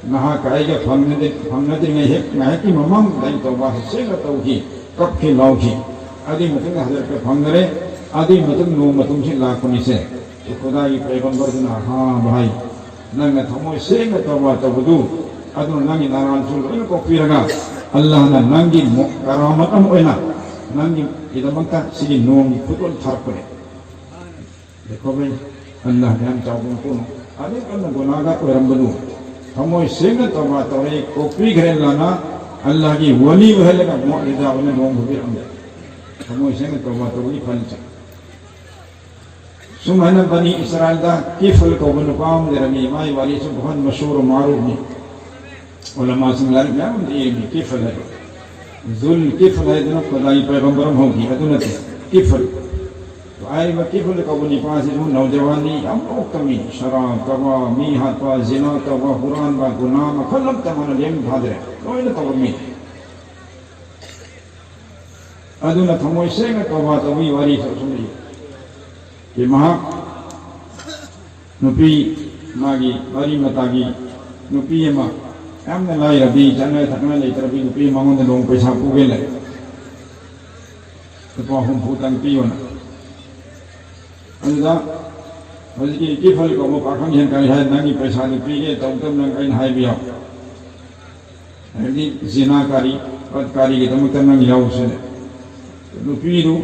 Speaker 1: نہا کہے گا فمنا دیں گے نہا کی ممام دائیں توبہ سے گا توہی کب کے لاؤ کی آدھی مطلب حضرت کے فنگرے آدھی مطلب نو مطلب سے لاکھنی سے کہ خدا کی پیغمبر دنا ہاں بھائی ننگا تھموئی سے گا توبہ توبدو ادھو ننگی ناران سول ان کو پیرگا اللہ نا ننگی کرامتم اوینا ننگی ادھمانتا سیگی نومی خطول تھرک کرے دیکھو بھئی اللہ نے ہم چاہوں کونو آدھے کرنا گناہ گا کوئی رمبدو ہموئی سنگ توبہ توڑے کوپی گھرے لانا اللہ کی ولی بہے لگا معجزہ انہیں دوم بھی رمبے ہموئی سنگ توبہ توڑی پھلچا سمہنا بنی اسرائیل دا کفل کو بنقام دے رمی مائی والی سے بہت مشہور و معروف نہیں علماء سنگ لارک کیا ہم دیئے بھی کفل ہے ذل کفل ہے دنوں خدای پیغمبرم ہوگی ادونت کفل آئی با کفل کو بنی پاسی جو نوجوانی ہم لوگ کمی شراب کبا میحات با زنا کبا قرآن با گناہ کھلم تمانا لیم بھادرے کوئی نہ توبہ می ادونت ہموئی سے میں توبہ توبی واری سنی کہ مہا نپی ماگی واری متاگی نپی ما ہم نے لائی ربی جانے تھکنے لئی تربی نپی مانگوں نے لوگوں پیسہ پوگے لئے تو ہم پھوتاں پیونا انجا وزکی کفل کو وہ پاکھن جن کا ہے ننگی پیسہ نپی گے تو تم ننگ این ہائی بیاؤ زنا کاری بدکاری کی تمکتر ننگ یاؤ سنے نپی رو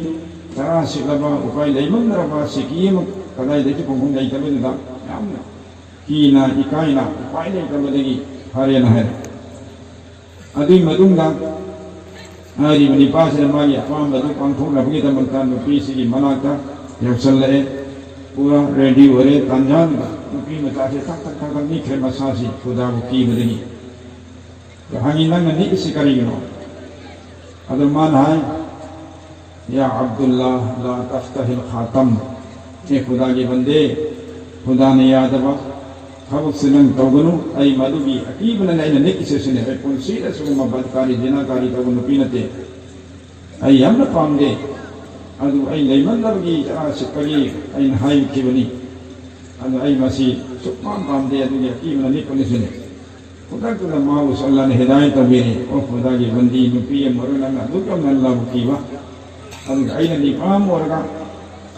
Speaker 1: ترا سکلبا اپائی لیمن ربا سکیم کدائی دیکھ پنکھن جائی تبید دا یامنا کینا اکائینا اپائی لئی تبیدگی ہرے نہ ہے ادوی مدن دا آری منی پاس نمائی اقوام بدو پنکھون ربگی تمکتر نپی سکی مناتا جب چل رہے پورا ریڈی ہو رہے تنجان کا نپی مچاچے تک تک تک نیکھے مساسی خدا کو کی بدنی تو ہنگی ننگ نہیں کسی کریں گے ادرمان ہے یا عبداللہ لا تفتح الخاتم اے خدا کے بندے خدا نے یاد با خبق سننگ توگنو ای مدو بھی عقیب نلائن نہیں کسی سنے اے کن سیدہ سنگا بدکاری جناکاری توگنو پینتے ای ہم نپام دے ادو ای لیمن لبگی جرا سکری ای نہائی کی بنی ادو ای مسیح سکمان پام دے ادو عقیب نلی کنی سنے خدا کتا ماؤ صلی اللہ نے ہدایت بیرے او خدا کی بندی نپی مرنگا دکم اللہ بکیوا ادو ای نلی پام ورگا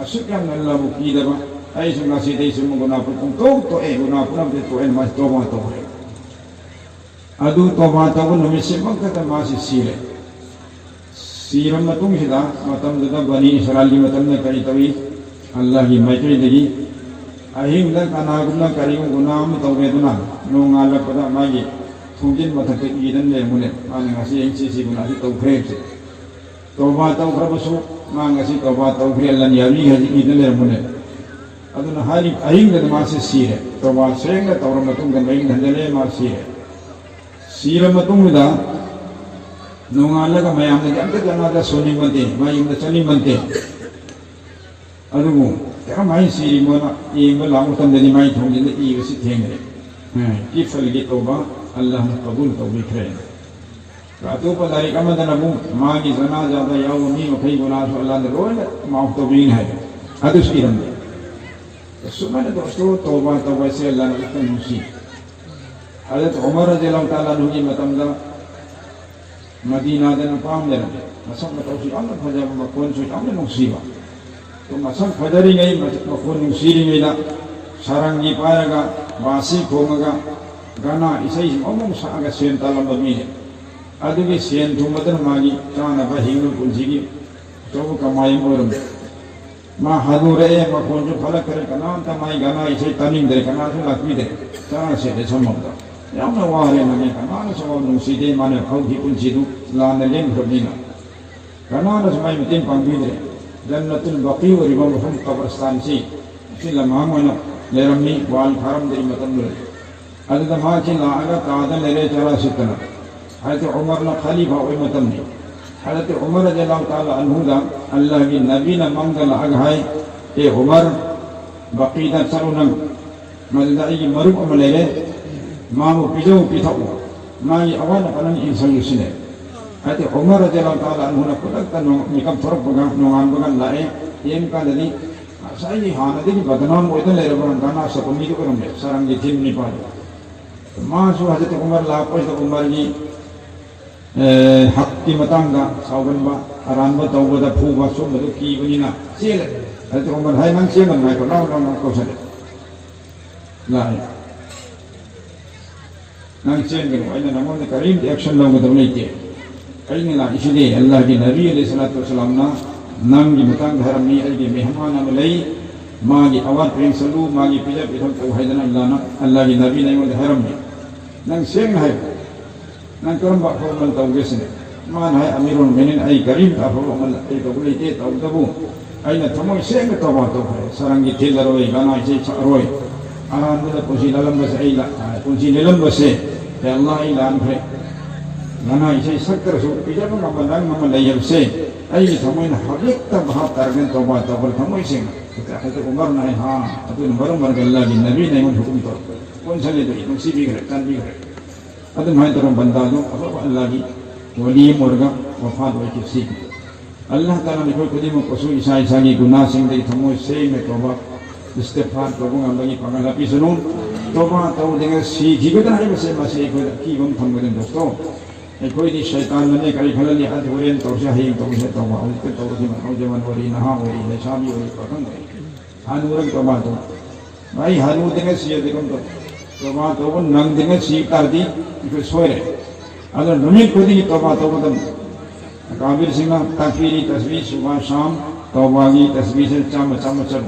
Speaker 1: اسکم اللہ بکیدبا ای سنگا سیدھائی سنگا گناہ پر تو اے گناہ پر دے تو اے ماس توبہ توبہ ادو توبہ توبہ نمیسی مقتتا ماسی سیرے سیرم متوں شدہ متم دتا بنی اسرائیل کی متم نے کری توی اللہ کی مجری دگی اہیم لک اناغلہ کریوں گناہ توبہ دنا نونگا لپدا ماگی تھونجن متک ایدن لے ملے مانگا سی انسی سی گناہ سی توفریب سے توبہ توفر بسو مانگا سی توبہ توفری اللہ نیاوی ہے ایدن لے ملے ادن حالی اہیم لک ماں سے سیر ہے توبہ سرنگ تور متوں گن بین دھنجلے ماں سیر ہے سیرم متوں دا نونگا لگا میں ہم نے جانتے جانا تھا سونی بنتے میں ہم نے چلی بنتے ادھو کیا مائی سیری مونا یہ ملا مطمئن دنی مائی تھوں جنده ای وسی تھیں گرے کیف لگی توبہ اللہ نے قبول توبی کرے راتو پر داری کا مدن ابو ماں کی زنا زیادہ یاو نیم کئی گناہ سو اللہ نے روئے معاف توبین ہے حدث کی رمضے سمجھے دوستو توبہ توبہ سے اللہ نے اتنا نوسی حضرت عمر رضی اللہ تعالیٰ عنہ کی متمدہ مدینہ دن پام دے رہے مسلم توسی اللہ فجر مکون سوچ ہم نے مصیبہ تو مسلم فجری گئی مکون مصیری گئی دا سرنگی پائے گا باسی کھونگا گا گانا اسے امم ساگا سین تالا بمینے ادھگی سین تھومتن ماگی چانا بہیون پلچیگی تو کمائی مورم ما حدو رہے مکون جو پھلک کرے کنان تا مائی گانا اسے تنیم دے کنان سے لکوی دے چانا سے دے سمکتا یامنا واہرے نگے کنان سوا نوسی دے مانے خوکی پلچی دو لانے لین خبینا کنان سمائی متین پانگوی دے جنت البقی و ربا محمد قبرستان سی اسی لمحام وینا لیرمی وال حرم دری متن دے حضرت ماں چی لاغا تعدن لے چرا ستنا حضرت عمر خلیفہ وی متن دی حضرت عمر رضی اللہ تعالی عنہ دا اللہ کی نبی نا منگل اگھائے اے عمر بقیدہ سرونم مددائی کی مرم عملے لے ماں وہ پیجو پیتھا ہوا ماں یہ اوان پنن انسان یسنے Ati Umar radhiyallahu ta'ala anhu na kulakta mikam thorok baga nungan baga lae yem ka dali sai hana de badnam oida le rabban kana sapami ko ram sarang ji tin ni pa ma su Hazrat Umar la pa Umar ji hak ki matang da sauban ba aran ba taw da phu ba so ba ki bani na sel Hazrat Umar hai nang sel nang ko na ko sa la nang sel ko ina namon karim action lo ko dawle ti لا اس لیے اللہ کے نبی علیہ الصلوۃ والسلام نا نام کی متان دھرم نہیں ہے کہ مہمان علی ما کی اوان پرین سلو ما کی پجا پھم تو حیدن اللہ نا اللہ کے نبی نے وہ دھرم ہے نن سین ہے نن کرم با من تو گسن مان ہے امیر المؤمنین ای کریم تھا وہ عمل ای تو بلی تے تو دبو ای نہ تھمو سین تو با تو ہے سرنگی تھیل روئی گانا سے روئی آران دل پوسی للم بس ای لا پوسی للم بس ہے اللہ اعلان ہے Nana isai sakar so pijak pun nampak nama layar se, ayi thamoi na habik ta bahap targen toba toba thamoi se, kita kata Umar na ha, tapi Umar Allah di Nabi na iman hukum to, pun sale tu itu si bigre, tan bigre, ada main terang bandar tu, apa Allah di wali morga wafat wajib si, Allah Taala ni kau kadi mengkosu isai isai guna sing dari thamoi se me toba, istighfar toba ngambil pangalapi sunun, toba tahu dengan si jika dah ada masih ikut kibam thamoi dosto. کوئی دی شیطان نے کئی کھللی حد ورین تو شاہی تو سے تو وہ کے تو دی نوجوان وری نہ وری ہے شامی وری پتن ہے ہنورن تو بات بھائی ہنو دے سی دے کم تو بات تو ننگ دے سی کر دی کہ سوئے اگر نمی کو دی تو بات تو کابر سنگھ تکبیری تسبیح صبح شام توبہ کی تسبیح سے چم چم چم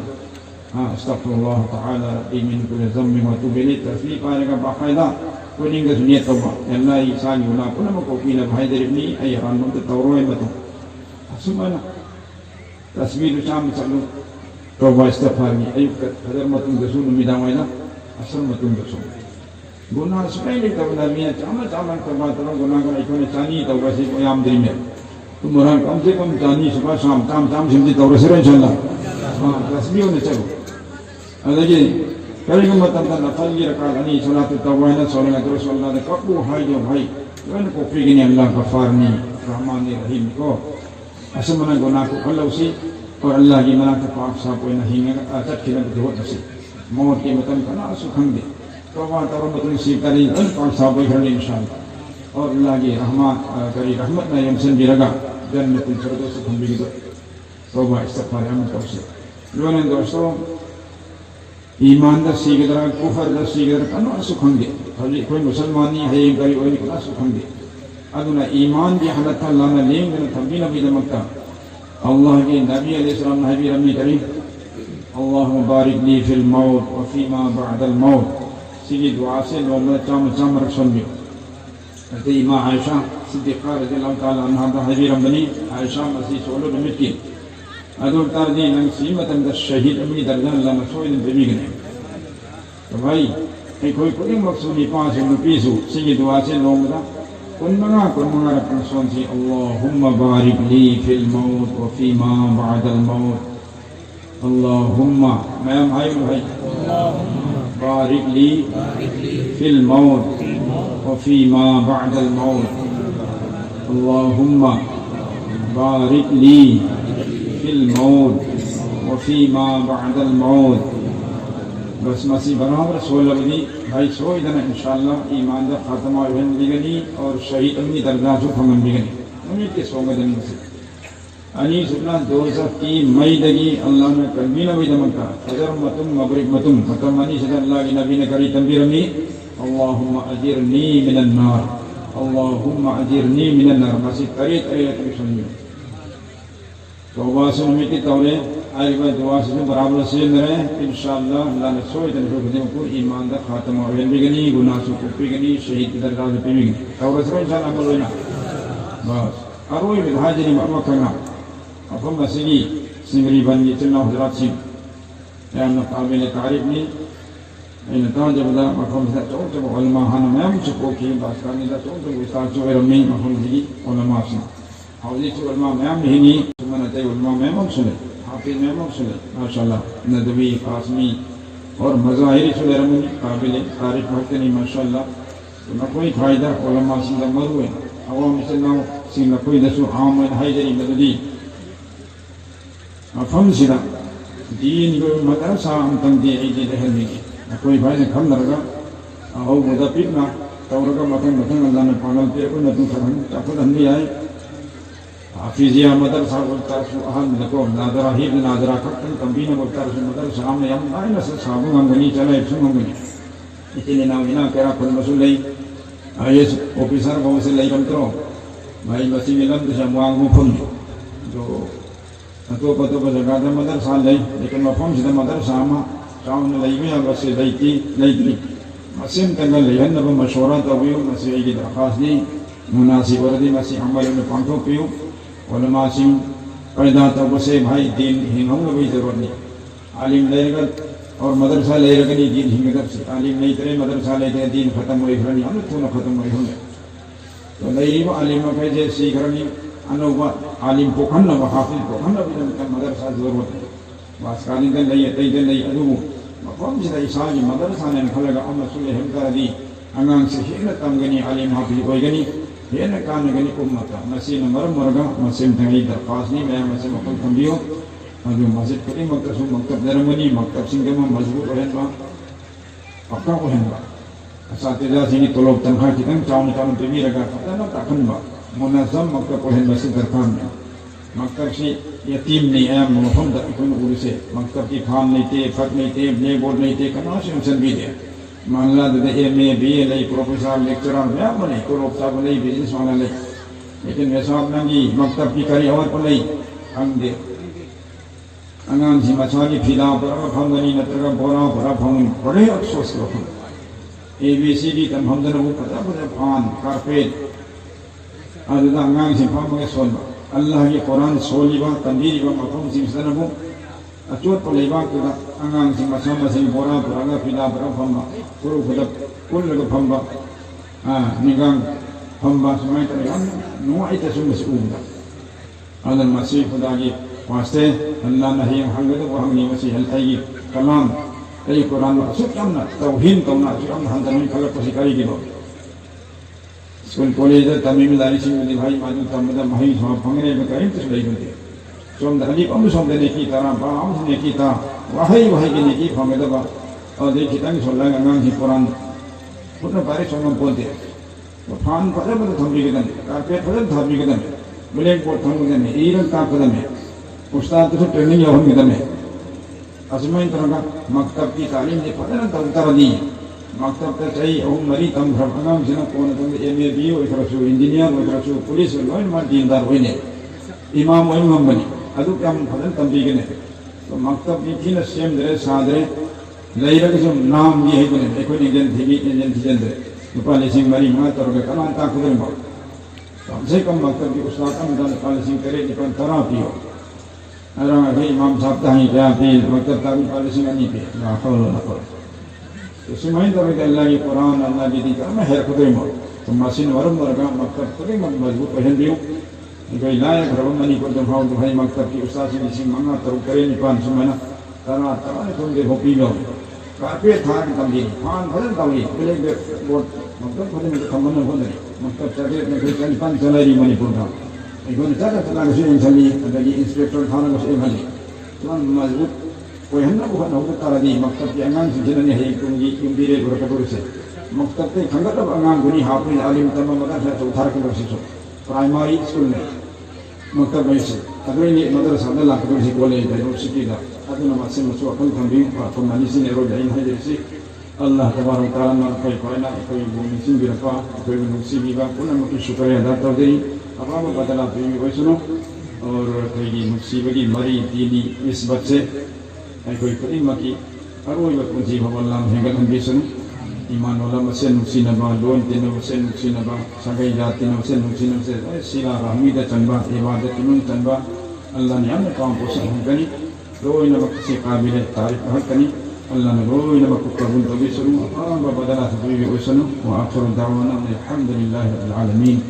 Speaker 1: ہاں استغفر اللہ تعالی ربی من کل ذنب و توب الیہ تسبیح پائے گا باقاعدہ Kuning ke dunia toba, Allah isan yuna pun nama kopi na bahai dari ni ayah ran untuk tawroi batu. Asumana tasbih tu cam selalu toba istighfar ni ayub kadar matun dasun umidamai na asal matun dasun. Guna supaya ni toba nabi na cama toba terang guna kan ikon cani toba si ayam dari ni. Tu orang kam se kam cani supaya sam tam simti toba serai insyaallah. Tasbih ni cakap. Ada je. کئی مطلب نفل کی رکعت نہیں صلاۃ التوبہ صلی اللہ علیہ وسلم نے کبو بھائی جو بھائی ان کو پھگنے اللہ غفارنی رحمان رحیم کو اسمنا گناہ کو کھلوسی اور اللہ کی منع کا پاک صاحب کوئی نہیں ہے اچت کی لگ دو نسی موت کے متن کنا سکھن دے توبہ توبہ نصیب کری ان پاک صاحب کو کرنے انشاءاللہ اور اللہ کی رحمت کری رحمت نہ یمسن بھی رگا جنت الفردوس سکھن بھی دو توبہ استغفار ہم کو سے لونے دوستو ایمان دا سیگدرا کفر دا سیگدرا کنا سکھن دے کوئی مسلمانی ہے کئی کوئی کنا سکھن دے ادنا ایمان دی حالت اللہ نے لیں گے تبین بھی دمکتا اللہ کے نبی علیہ السلام نبی رمی کریم اللہم بارک لی فی الموت وفی ما بعد الموت سیگی دعا سے نومد چام رکھسن بھی کہتے امام عائشہ صدیقہ رضی اللہ تعالی عنہ دا نبی رمبنی عائشہ مسیح سولو نمت کی ادور تاردی ننگ سیمتن دا شہید امنی درجان اللہ نسوئن بمیگنے تو بھائی کوئی مقصودی پانچ نپیسو سیگی دعا سے لوگ دا کن منگا رکھن سون سی اللہم بارک لی فی الموت وفی ما بعد الموت اللہم میں بھائی بارک لی فی الموت وفی ما بعد الموت اللہم بارک لی فی الموت وفی ما بعد الموت بس مسیح برابر سولہ بدی بھائی سوئی دنا انشاءاللہ ایمان دا خاتمہ ہوئن بگنی اور شہید امنی درجات کو فمن بگنی امید کے سوگا دن مسیح انی سبنا دوزخ کی مئی دگی اللہ نے قلبی نبی دمکا حضر متم مبرک متم ختم انی صلی اللہ کی نبی نے کری تنبیر امی اللہم اجرنی من النار اللہم اجرنی من النار مسیح کری تریت رسولی توبہ سے امیدی طورے آئی بات دعا سے برابر سیل رہے انشاءاللہ اللہ نے سوئی تنفر خدیم کو ایمان دا خاتمہ ہوئن بگنی گناہ سو کپی گنی شہید کی درجات پی بگنی توبہ سے انشاءاللہ عمل ہوئنا بس اروئی بد حاجری معمک کرنا افہم مسیلی سنگری بنگی چلنا حضرات سیم ایمنا قابل تعریف نہیں این تاجب دا مفہم سے چوچب علماء حانا میم چکو کی باس کرنی دا چوچب استاد چو ارمی مفہم سیلی علماء سن حوضی چو علماء میم نہیں سمنا تے علماء میم سنے حافظ میم سنے ماشاءاللہ ندوی قاسمی اور مظاہری چو ارمی قابل تعریف ہوتے نہیں ماشاءاللہ تو نہ کوئی فائدہ علماء سن دا مروے awam isinnaw sing nakoi dasu amai haijari madudi afam sida din go madrasa amtang di aidi lehelmi nakoi bhai ne khamnaraga aho muda pitna tawraga matang Allah ne pangal pe ko natu saran takudan ni ai Hafiziyah madrasa ko tarsu aham lako nadara hib nadara kakkan tambina ko tarsu madrasa amne yam ai na sabu ngani chala ipsu ngani itine na ina kera kon masulai ayes officer ko se lai kontro mai masi milam de samwang mo phun jo ato pato pa jaga da madrasa lai lekin mafhum sida madrasa ma saun lai me ba se laiti laiti masim tangal lehan na mashwara tawiu masi ai da khas ni munasib wardi masi amal me panto piu علماء سنگ پیدا تو سے بھائی دین ہنگوں میں بھی ضرورت نہیں عالم لے گا اور مدرسہ لے گا نہیں دین ہنگ در سے عالم نہیں ترے مدرسہ لے کے دین ختم ہوئی کھڑی ہم تو نہ ختم ہوئی ہوں تو نہیں وہ عالم کا جے سیکھ رہی انو عالم کو کھن نہ حافظ کو کھن نہ مدرسہ ضرورت ہے بس کانی دن نہیں تے دن نہیں ادو مقام سے عیسائی مدرسہ نے کھلگا ام رسول ہم کر دی انگان سے ہن تمگنی عالم حافظ ہوئی گنی یہ کان گنی امتا مسیح نمبر مرگا مسیح تنگی درخواست نہیں میں مسیح مقل تنبیو جو مسجد کری مکتب مکتب درمنی مکتب سنگما مضبوط رہن با پکا رہن با اساتذہ سنگی طلب تنخواہ کی تنگ چاون چاون تبی رگا فتنہ تاکن با منظم مکتب رہن مسجد درخان میں مکتب سے یتیم نہیں ہے محمد اکن اولی سے مکتب کی خان نہیں تے فت نہیں تے بلے بورڈ نہیں تے کناش انسان بھی دے مانلا دے ایم اے بی اے لئی پروفیسر لیکچرر میں بنے کو صاحب لئی بزنس والا لئی لیکن میں صاحب ننگی مکتب کی کاری اور پر لئی انگ دے انگان سی مچھالی پھیلا پر پھنگنی نترگا بورا بھرا پھنگ بڑے افسوس کرو اے بی سی ڈی تم ہم دنو پتا پتا پھان کارپیٹ آدھا انگان سی پھنگ سول اللہ کی قرآن سولی با تندیری با مفہوم سی مسدنبو اچوت پر لیبا کتا انگان سی مسام سی بورا پھرگا پھیلا پر پھنگا کرو خدا کل لگا پھنگا نگان پھنگا سمائے ترگان نوعی تسو مسئول دا آدھا مسیح خدا کی واسطے اللہ نحیم حلگت و ہمنی مسیح الہی کلام ای قرآن و سب کمنا توہین کمنا سب کمنا ہم تنوی خلق کو سکاری کی دو سکول کالج تمیم داری سنگلی بھائی مادو تمدہ محیط ہوا پھنگنے بکرین تس لئی بنتے سوم دہلیب ام سوم دے نیکی تارا با ام سے نیکی تا وحی کی نیکی پھنگے دبا اور دیکھی تنگی سو اللہ انگان کی قرآن خودنا پارے سوم بولتے پھان پتر پتر تھمبی کے دن کارپیٹ پتر تھمبی کے دن بلیک بورڈ تھمبی کے دن ایرن تاپ کے دن استاد تو ٹریننگ یہاں کے دن اسمائن طرح مکتب کی تعلیم نے پتر تر دی مکتب تا چاہیے اہم مری تم بھرپنام جنا کون تم ایم اے بی او اکرسو انجینئر او اکرسو پولیس او ما دیندار ہوئنے امام او امام بنی ادو کیا ہم پتر تنبیہ کے دن تو مکتب کی تھی نسیم درے سادرے لئی رکھو نام یہ ہے بنے ایک وی نگن تھی جلدرے پالی سنگ مری ماں ترگے کلان تا خدر ماں کم سے کم مکتب کی استاد امدان پالی سنگ کرے نکن ترا پیو ارہاں اگر امام صاحب تاہی کیا پیل مکتب تاہی پالی سنگ نہیں پی لا حول ولا قوت تو سمائن طرح کہ اللہ کی قرآن اللہ کی دین کرم ہے خدر ماں تو مسین ورم ورگا مکتب خدر مضبوط پہن دیو کوئی لائق رب منی کو دفاع تو بھائی مکتب کی استاد سے نسی منگا ترو کرے نپان سمائنا ترا ترا تم دے ہو پی لو کارپیٹ تھا کہ تم دی پان بھرن تاوی بلیک بورڈ مکتب خدر میں کھمن ہو دے مکتب چاہتے میں کوئی چند پان چلائی منی پور تھا ایکون چاہتا چلا کسی انسانی ادھگی انسپیکٹر تھانا کسی بھلی تو مضبوط کوئی ہم نہ بہت نوکر تارا دی مکتب کی انگان سے جننی ہے کنگی کمبیرے برکتور سے مکتب کے کھنگتب انگان گنی حافظ عالم تمام مدرسہ سے اتھار کے برسی سو پرائماری اسکول میں مکتب ایسے ادوینی مدرسہ اللہ کبھی سے کولے یونیورسٹی دا ادونا ماسے مسو اپن کھنبی فرمانی سے نیرو جائین ہے جیسے اللہ تبارک تعالیٰ نے کوئی کوئلہ کوئی بومیسن بھی رفا کوئی نصیبی با انہوں کی شکریہ ادا کر دیں اقام بدلا پیمی کوئی سنو اور کوئی مصیبتی مری دینی نسبت سے کوئی قریمہ کی اروئی بکن جی بھو اللہ محمد ہم بھی سنو ایمان والا مسے نقصی نبا لون تینو مسے نقصی نبا سگئی جات تینو مسے نقصی نبا سیلا رحمید چنبا عبادت من چنبا اللہ نے ہم کام پوسن ہم کنی روئی نبا کسی قابل تعریف حق کنی اللہ نے روئی نبا کو قبول تو بھی سنو اقام بدلا تبریبی کوئی سنو وآخر دعوانا الحمدللہ رب العالمین